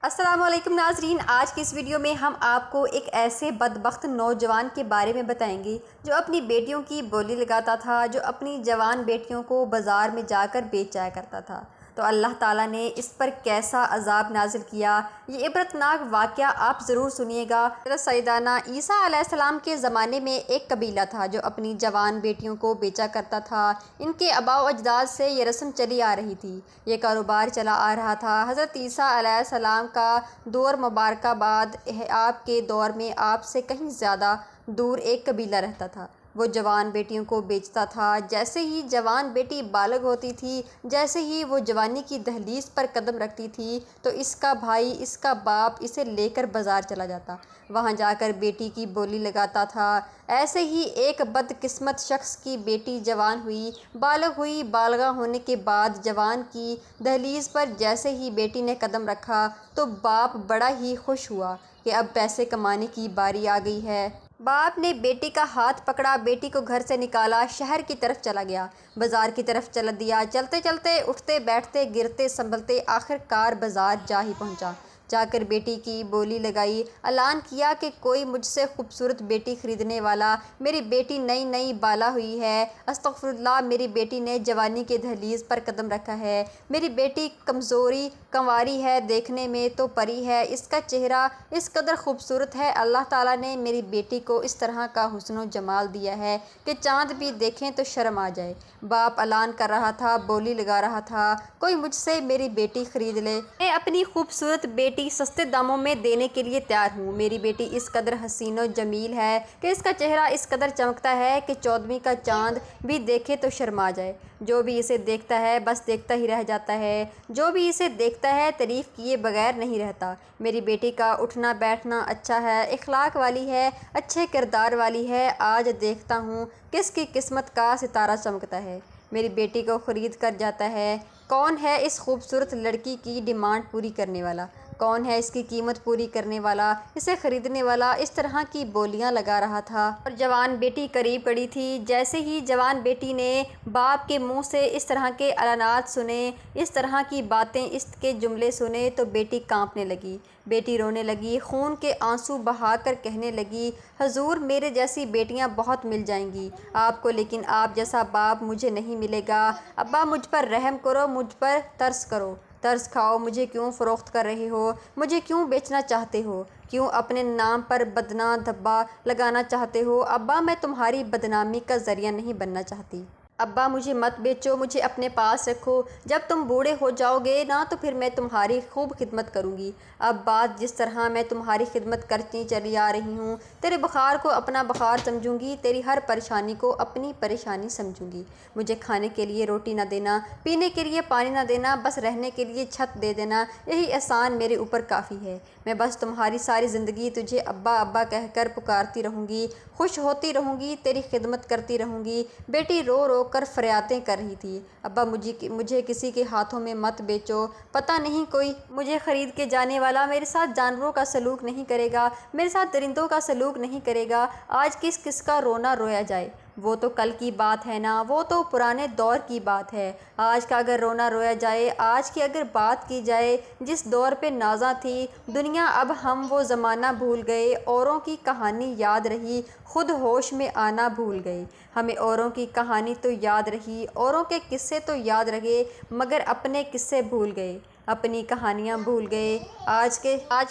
السلام علیکم ناظرین، آج کی اس ویڈیو میں ہم آپ کو ایک ایسے بدبخت نوجوان کے بارے میں بتائیں گے جو اپنی بیٹیوں کی بولی لگاتا تھا، جو اپنی جوان بیٹیوں کو بازار میں جا کر بیچا کرتا تھا۔ تو اللہ تعالیٰ نے اس پر کیسا عذاب نازل کیا، یہ عبرتناک واقعہ آپ ضرور سنیے گا۔ سیدنا عیسیٰ علیہ السلام کے زمانے میں ایک قبیلہ تھا جو اپنی جوان بیٹیوں کو بیچا کرتا تھا۔ ان کے آباء و اجداد سے یہ رسم چلی آ رہی تھی، یہ کاروبار چلا آ رہا تھا۔ حضرت عیسیٰ علیہ السلام کا دور مبارکہ بعد آپ کے دور میں آپ سے کہیں زیادہ دور ایک قبیلہ رہتا تھا۔ وہ جوان بیٹیوں کو بیچتا تھا۔ جیسے ہی جوان بیٹی بالغ ہوتی تھی، جیسے ہی وہ جوانی کی دہلیز پر قدم رکھتی تھی، تو اس کا بھائی، اس کا باپ اسے لے کر بازار چلا جاتا، وہاں جا کر بیٹی کی بولی لگاتا تھا۔ ایسے ہی ایک بدقسمت شخص کی بیٹی جوان ہوئی، بالغ ہوئی۔ بالغہ ہونے کے بعد جوان کی دہلیز پر جیسے ہی بیٹی نے قدم رکھا تو باپ بڑا ہی خوش ہوا کہ اب پیسے کمانے کی باری آ گئی ہے۔ باپ نے بیٹی کا ہاتھ پکڑا، بیٹی کو گھر سے نکالا، شہر کی طرف چلا گیا، بازار کی طرف چل دیا۔ چلتے چلتے، اٹھتے بیٹھتے، گرتے سنبھلتے، آخر کار بازار جا ہی پہنچا۔ جا کر بیٹی کی بولی لگائی، اعلان کیا کہ کوئی مجھ سے خوبصورت بیٹی خریدنے والا؟ میری بیٹی نئی نئی بالا ہوئی ہے، استغفراللہ، میری بیٹی نے جوانی کے دہلیز پر قدم رکھا ہے، میری بیٹی کمزوری کنواری ہے، دیکھنے میں تو پری ہے، اس کا چہرہ اس قدر خوبصورت ہے، اللہ تعالیٰ نے میری بیٹی کو اس طرح کا حسن و جمال دیا ہے کہ چاند بھی دیکھیں تو شرم آ جائے۔ باپ اعلان کر رہا تھا، بولی لگا رہا تھا، کوئی مجھ سے میری بیٹی خرید لے، میں اپنی خوبصورت بیٹی سستے داموں میں دینے کے لیے تیار ہوں۔ میری بیٹی اس قدر حسین و جمیل ہے کہ اس کا چہرہ اس قدر چمکتا ہے کہ 14ویں کا چاند بھی دیکھے تو شرما جائے۔ جو بھی اسے دیکھتا ہے بس دیکھتا ہی رہ جاتا ہے، جو بھی اسے دیکھتا ہے تعریف کیے بغیر نہیں رہتا۔ میری بیٹی کا اٹھنا بیٹھنا اچھا ہے، اخلاق والی ہے، اچھے کردار والی ہے، آج دیکھتا ہوں کس کی قسمت کا ستارہ چمکتا ہے، میری بیٹی کو خرید کر جاتا ہے۔ کون ہے اس خوبصورت لڑکی کی ڈیمانڈ پوری کرنے والا؟ کون ہے اس کی قیمت پوری کرنے والا، اسے خریدنے والا؟ اس طرح کی بولیاں لگا رہا تھا اور جوان بیٹی قریب کھڑی تھی۔ جیسے ہی جوان بیٹی نے باپ کے منہ سے اس طرح کے اعلانات سنے، اس طرح کی باتیں، اس کے جملے سنے تو بیٹی کانپنے لگی، بیٹی رونے لگی، خون کے آنسو بہا کر کہنے لگی، حضور، میرے جیسی بیٹیاں بہت مل جائیں گی آپ کو، لیکن آپ جیسا باپ مجھے نہیں ملے گا۔ ابا، مجھ پر رحم کرو، مجھ پر ترس کرو، ترس کھاؤ، مجھے کیوں فروخت کر رہے ہو، مجھے کیوں بیچنا چاہتے ہو، کیوں اپنے نام پر بدنام دھبا لگانا چاہتے ہو؟ ابا، میں تمہاری بدنامی کا ذریعہ نہیں بننا چاہتی۔ ابا، مجھے مت بیچو، مجھے اپنے پاس رکھو، جب تم بوڑھے ہو جاؤ گے نا تو پھر میں تمہاری خوب خدمت کروں گی۔ اب بات جس طرح میں تمہاری خدمت کرتی چلی آ رہی ہوں، تیرے بخار کو اپنا بخار سمجھوں گی، تیری ہر پریشانی کو اپنی پریشانی سمجھوں گی۔ مجھے کھانے کے لیے روٹی نہ دینا، پینے کے لیے پانی نہ دینا، بس رہنے کے لیے چھت دے دینا، یہی احسان میرے اوپر کافی ہے۔ میں بس تمہاری ساری زندگی تجھے ابا ابا کہہ کر پکارتی رہوں گی، خوش ہوتی رہوں گی، تیری خدمت کرتی رہوں گی۔ بیٹی رو رو کر فریادیں کر رہی تھی، ابا، مجھے کسی کے ہاتھوں میں مت بیچو، پتہ نہیں کوئی مجھے خرید کے جانے والا میرے ساتھ جانوروں کا سلوک نہیں کرے گا، میرے ساتھ درندوں کا سلوک نہیں کرے گا۔ آج کس کس کا رونا رویا جائے، وہ تو کل کی بات ہے نا، وہ تو پرانے دور کی بات ہے۔ آج کا اگر رونا رویا جائے، آج کی اگر بات کی جائے، جس دور پہ نازاں تھی دنیا، اب ہم وہ زمانہ بھول گئے، اوروں کی کہانی یاد رہی، خود ہوش میں آنا بھول گئے۔ ہمیں اوروں کی کہانی تو یاد رہی، اوروں کے قصے تو یاد رہے، مگر اپنے قصے بھول گئے، اپنی کہانیاں بھول گئے۔ آج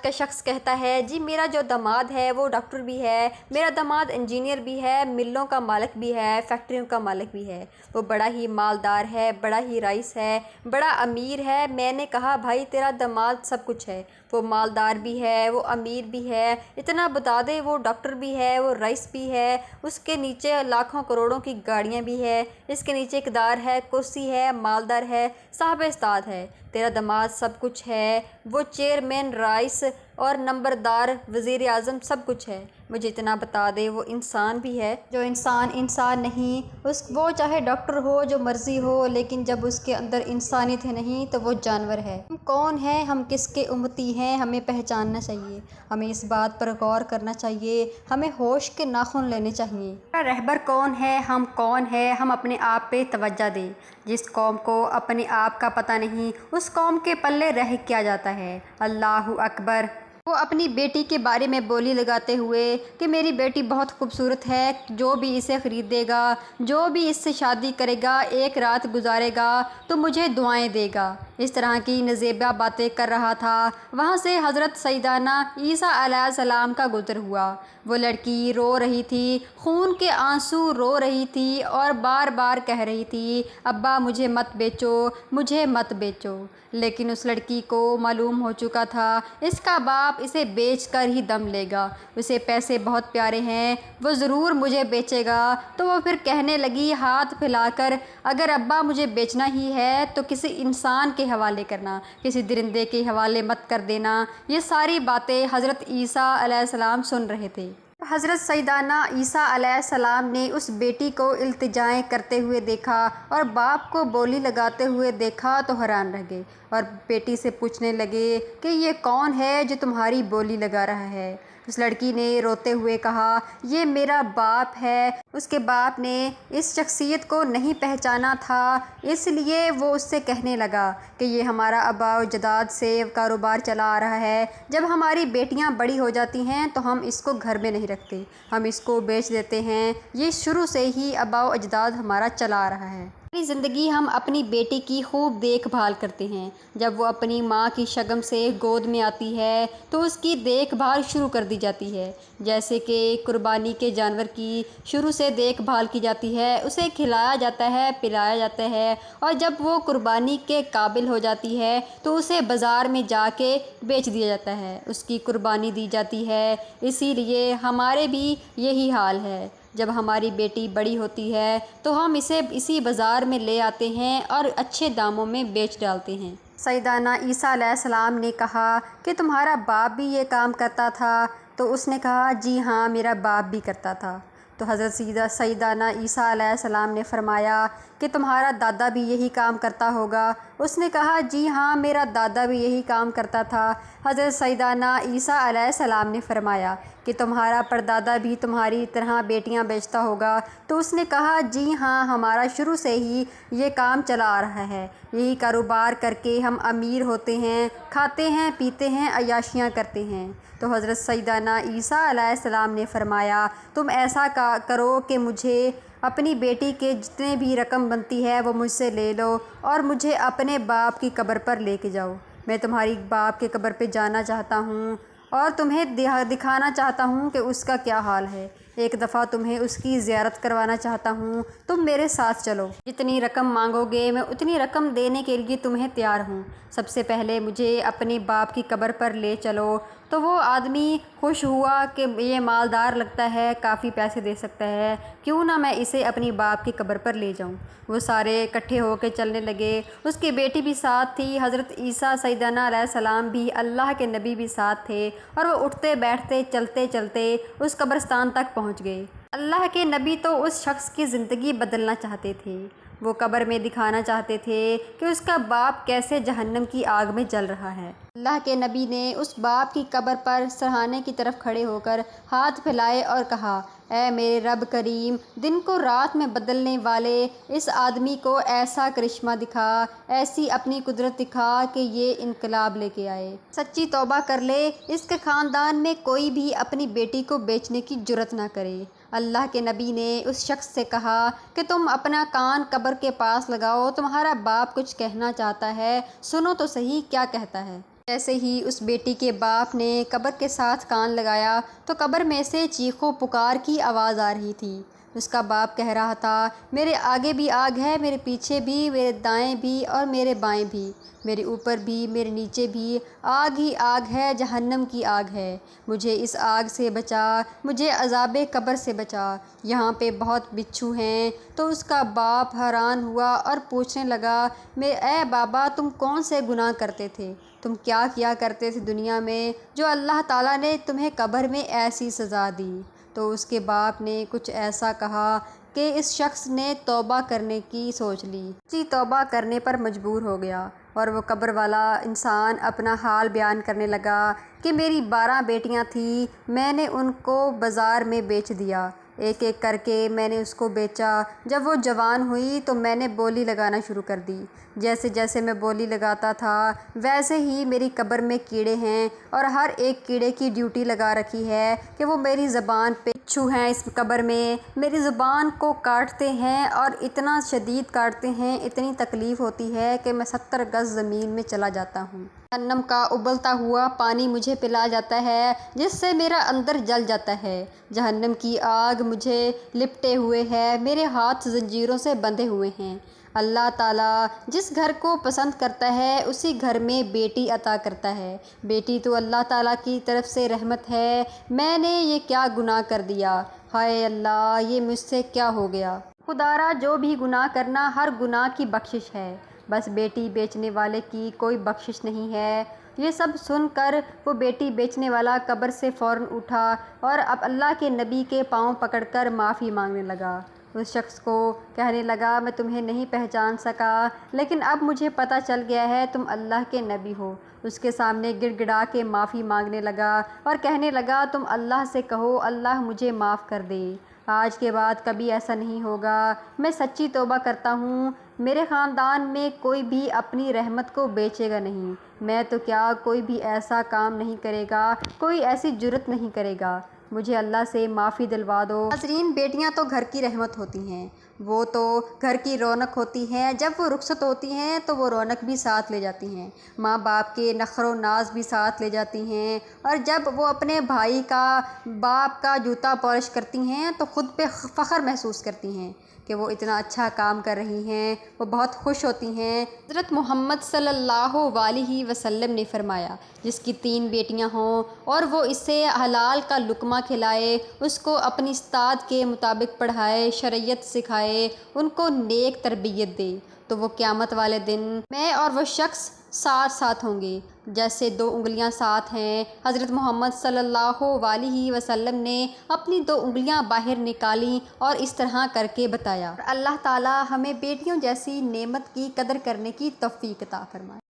کا شخص کہتا ہے، جی میرا جو داماد ہے وہ ڈاکٹر بھی ہے، میرا داماد انجینئر بھی ہے، ملوں کا مالک بھی ہے، فیکٹریوں کا مالک بھی ہے، وہ بڑا ہی مالدار ہے، بڑا ہی رئیس ہے، بڑا امیر ہے۔ میں نے کہا، بھائی تیرا داماد سب کچھ ہے، وہ مالدار بھی ہے، وہ امیر بھی ہے، اتنا بتا دے، وہ ڈاکٹر بھی ہے، وہ رئیس بھی ہے، اس کے نیچے لاکھوں کروڑوں کی گاڑیاں بھی ہے، اس کے نیچے اقتدار ہے، کرسی ہے، مالدار ہے، صاحب استعداد ہے۔ تیرا داماد سب کچھ ہے، وہ چیئرمین، رئیس اور نمبردار، وزیر اعظم، سب کچھ ہے، مجھے اتنا بتا دے وہ انسان بھی ہے؟ جو انسان نہیں، وہ چاہے ڈاکٹر ہو، جو مرضی ہو، لیکن جب اس کے اندر انسانیت ہے نہیں تو وہ جانور ہے۔ ہم کون ہیں، ہم کس کے امتی ہیں، ہمیں پہچاننا چاہیے، ہمیں اس بات پر غور کرنا چاہیے، ہمیں ہوش کے ناخن لینے چاہیے۔ ہمارا رہبر کون ہے، ہم کون ہیں، ہم اپنے آپ پہ توجہ دیں۔ جس قوم کو اپنے آپ کا پتہ نہیں، اس قوم کے پلے رہ کیا جاتا ہے۔ اللہ اکبر۔ وہ اپنی بیٹی کے بارے میں بولی لگاتے ہوئے کہ میری بیٹی بہت خوبصورت ہے، جو بھی اسے خریدے گا، جو بھی اس سے شادی کرے گا، ایک رات گزارے گا تو مجھے دعائیں دے گا۔ اس طرح کی نزیبہ باتیں کر رہا تھا۔ وہاں سے حضرت سیدنا عیسیٰ علیہ السلام کا گزر ہوا۔ وہ لڑکی رو رہی تھی، خون کے آنسو رو رہی تھی اور بار بار کہہ رہی تھی، ابا مجھے مت بیچو، مجھے مت بیچو۔ لیکن اس لڑکی کو معلوم ہو چکا تھا اس کا باپ اسے بیچ کر ہی دم لے گا، اسے پیسے بہت پیارے ہیں، وہ ضرور مجھے بیچے گا۔ تو وہ پھر کہنے لگی ہاتھ پھیلا کر، اگر ابا مجھے بیچنا ہی ہے تو کسی انسان کے حوالے کرنا، کسی درندے کے حوالے مت کر دینا۔ یہ ساری باتیں حضرت عیسیٰ علیہ السلام سن رہے تھے۔ حضرت سیدنا عیسیٰ علیہ السلام نے اس بیٹی کو التجائیں کرتے ہوئے دیکھا اور باپ کو بولی لگاتے ہوئے دیکھا تو حیران رہ گئے اور بیٹی سے پوچھنے لگے کہ یہ کون ہے جو تمہاری بولی لگا رہا ہے؟ اس لڑکی نے روتے ہوئے کہا، یہ میرا باپ ہے۔ اس کے باپ نے اس شخصیت کو نہیں پہچانا تھا، اس لیے وہ اس سے کہنے لگا کہ یہ ہمارا آباء و اجداد سے کاروبار چلا آ رہا ہے، جب ہماری بیٹیاں بڑی ہو جاتی ہیں تو ہم اس کو گھر میں نہیں رکھتے، ہم اس کو بیچ دیتے ہیں، یہ شروع سے ہی آباء و اجداد ہمارا چلا آ رہا ہے۔ پوری زندگی ہم اپنی بیٹی کی خوب دیکھ بھال کرتے ہیں، جب وہ اپنی ماں کی شگم سے گود میں آتی ہے تو اس کی دیکھ بھال شروع کر دی جاتی ہے، جیسے کہ قربانی کے جانور کی شروع سے دیکھ بھال کی جاتی ہے، اسے کھلایا جاتا ہے، پلایا جاتا ہے، اور جب وہ قربانی کے قابل ہو جاتی ہے تو اسے بازار میں جا کے بیچ دیا جاتا ہے، اس کی قربانی دی جاتی ہے۔ اسی لیے ہمارے بھی یہی حال ہے، جب ہماری بیٹی بڑی ہوتی ہے تو ہم اسے اسی بازار میں لے آتے ہیں اور اچھے داموں میں بیچ ڈالتے ہیں۔ سیدنا عیسیٰ علیہ السلام نے کہا کہ تمہارا باپ بھی یہ کام کرتا تھا؟ تو اس نے کہا، جی ہاں میرا باپ بھی کرتا تھا۔ تو حضرت سیدنا عیسیٰ علیہ السلام نے فرمایا کہ تمہارا دادا بھی یہی کام کرتا ہوگا؟ اس نے کہا، جی ہاں میرا دادا بھی یہی کام کرتا تھا۔ حضرت سیدنا عیسیٰ علیہ السلام نے فرمایا کہ تمہارا پردادا بھی تمہاری طرح بیٹیاں بیچتا ہوگا؟ تو اس نے کہا، جی ہاں ہمارا شروع سے ہی یہ کام چلا آ رہا ہے، یہی کاروبار کر کے ہم امیر ہوتے ہیں، کھاتے ہیں، پیتے ہیں، عیاشیاں کرتے ہیں۔ تو حضرت سیدنا عیسیٰ علیہ السلام نے فرمایا، تم ایسا کرو کہ مجھے اپنی بیٹی کے جتنے بھی رقم بنتی ہے وہ مجھ سے لے لو اور مجھے اپنے باپ کی قبر پر لے کے جاؤ۔ میں تمہاری باپ کے قبر پہ جانا چاہتا ہوں اور تمہیں دکھانا چاہتا ہوں کہ اس کا کیا حال ہے، ایک دفعہ تمہیں اس کی زیارت کروانا چاہتا ہوں، تم میرے ساتھ چلو، جتنی رقم مانگو گے میں اتنی رقم دینے کے لیے تمہیں تیار ہوں، سب سے پہلے مجھے اپنے باپ کی قبر پر لے چلو۔ تو وہ آدمی خوش ہوا کہ یہ مالدار لگتا ہے، کافی پیسے دے سکتا ہے، کیوں نہ میں اسے اپنی باپ کی قبر پر لے جاؤں۔ وہ سارے اکٹھے ہو کے چلنے لگے، اس کی بیٹی بھی ساتھ تھی، حضرت عیسیٰ سیدنا علیہ السلام بھی، اللہ کے نبی بھی ساتھ تھے، اور وہ اٹھتے بیٹھتے چلتے چلتے اس قبرستان تک پہنچ گئے۔ اللہ کے نبی تو اس شخص کی زندگی بدلنا چاہتے تھے، وہ قبر میں دکھانا چاہتے تھے کہ اس کا باپ کیسے جہنم کی آگ میں جل رہا ہے۔ اللہ کے نبی نے اس باپ کی قبر پر سرہانے کی طرف کھڑے ہو کر ہاتھ پھیلائے اور کہا، اے میرے رب کریم، دن کو رات میں بدلنے والے، اس آدمی کو ایسا کرشمہ دکھا، ایسی اپنی قدرت دکھا کہ یہ انقلاب لے کے آئے، سچی توبہ کر لے، اس کے خاندان میں کوئی بھی اپنی بیٹی کو بیچنے کی جرت نہ کرے۔ اللہ کے نبی نے اس شخص سے کہا کہ تم اپنا کان قبر کے پاس لگاؤ، تمہارا باپ کچھ کہنا چاہتا ہے، سنو تو صحیح کیا کہتا ہے۔ جیسے ہی اس بیٹی کے باپ نے قبر کے ساتھ کان لگایا تو قبر میں سے چیخو پکار کی آواز آ رہی تھی۔ اس کا باپ کہہ رہا تھا، میرے آگے بھی آگ ہے، میرے پیچھے بھی، میرے دائیں بھی اور میرے بائیں بھی، میرے اوپر بھی، میرے نیچے بھی، آگ ہی آگ ہے، جہنم کی آگ ہے، مجھے اس آگ سے بچا، مجھے عذاب قبر سے بچا، یہاں پہ بہت بچھو ہیں۔ تو اس کا باپ حیران ہوا اور پوچھنے لگا، اے بابا تم کون سے گناہ کرتے تھے؟ تم کیا کرتے تھے دنیا میں جو اللہ تعالیٰ نے تمہیں قبر میں ایسی سزا دی۔ تو اس کے باپ نے کچھ ایسا کہا کہ اس شخص نے توبہ کرنے کی سوچ لی۔ توبہ کرنے پر مجبور ہو گیا اور وہ قبر والا انسان اپنا حال بیان کرنے لگا کہ میری 12 بیٹیاں تھیں، میں نے ان کو بازار میں بیچ دیا، ایک ایک کر کے میں نے اس کو بیچا۔ جب وہ جوان ہوئی تو میں نے بولی لگانا شروع کر دی۔ جیسے جیسے میں بولی لگاتا تھا ویسے ہی میری قبر میں کیڑے ہیں اور ہر ایک کیڑے کی ڈیوٹی لگا رکھی ہے کہ وہ میری زبان پہ بچھو ہیں، اس قبر میں میری زبان کو کاٹتے ہیں اور اتنا شدید کاٹتے ہیں، اتنی تکلیف ہوتی ہے کہ میں 70 گز زمین میں چلا جاتا ہوں۔ جہنم کا ابلتا ہوا پانی مجھے پلا جاتا ہے جس سے میرا اندر جل جاتا ہے۔ جہنم کی آگ مجھے لپٹے ہوئے ہے، میرے ہاتھ زنجیروں سے بندھے ہوئے ہیں۔ اللہ تعالیٰ جس گھر کو پسند کرتا ہے اسی گھر میں بیٹی عطا کرتا ہے۔ بیٹی تو اللہ تعالیٰ کی طرف سے رحمت ہے۔ میں نے یہ کیا گناہ کر دیا؟ ہائے اللہ، یہ مجھ سے کیا ہو گیا؟ خدارا جو بھی گناہ کرنا ہر گناہ کی بخشش ہے، بس بیٹی بیچنے والے کی کوئی بخشش نہیں ہے۔ یہ سب سن کر وہ بیٹی بیچنے والا قبر سے فوراً اٹھا اور اب اللہ کے نبی کے پاؤں پکڑ کر معافی مانگنے لگا۔ اس شخص کو کہنے لگا میں تمہیں نہیں پہچان سکا، لیکن اب مجھے پتہ چل گیا ہے تم اللہ کے نبی ہو۔ اس کے سامنے گڑ گڑا کے معافی مانگنے لگا اور کہنے لگا تم اللہ سے کہو اللہ مجھے معاف کر دے، آج کے بعد کبھی ایسا نہیں ہوگا، میں سچی توبہ کرتا ہوں، میرے خاندان میں کوئی بھی اپنی رحمت کو بیچے گا نہیں، میں تو کیا کوئی بھی ایسا کام نہیں کرے گا، کوئی ایسی جرت نہیں کرے گا، مجھے اللہ سے معافی دلوا دو۔ ناظرین، بیٹیاں تو گھر کی رحمت ہوتی ہیں، وہ تو گھر کی رونق ہوتی ہیں، جب وہ رخصت ہوتی ہیں تو وہ رونق بھی ساتھ لے جاتی ہیں، ماں باپ کے نخر و ناز بھی ساتھ لے جاتی ہیں، اور جب وہ اپنے بھائی کا باپ کا جوتا پالش کرتی ہیں تو خود پہ فخر محسوس کرتی ہیں کہ وہ اتنا اچھا کام کر رہی ہیں، وہ بہت خوش ہوتی ہیں۔ حضرت محمد صلی اللہ علیہ وسلم نے فرمایا جس کی 3 بیٹیاں ہوں اور وہ اسے حلال کا لقمہ کھلائے، اس کو اپنی استاد کے مطابق پڑھائے، شریعت سکھائے، ان کو نیک تربیت دے، تو وہ قیامت والے دن میں اور وہ شخص ساتھ ساتھ ہوں گے جیسے 2 انگلیاں ساتھ ہیں۔ حضرت محمد صلی اللہ علیہ وسلم نے اپنی 2 انگلیاں باہر نکالیں اور اس طرح کر کے بتایا۔ اللہ تعالیٰ ہمیں بیٹیوں جیسی نعمت کی قدر کرنے کی توفیق عطا فرمائے۔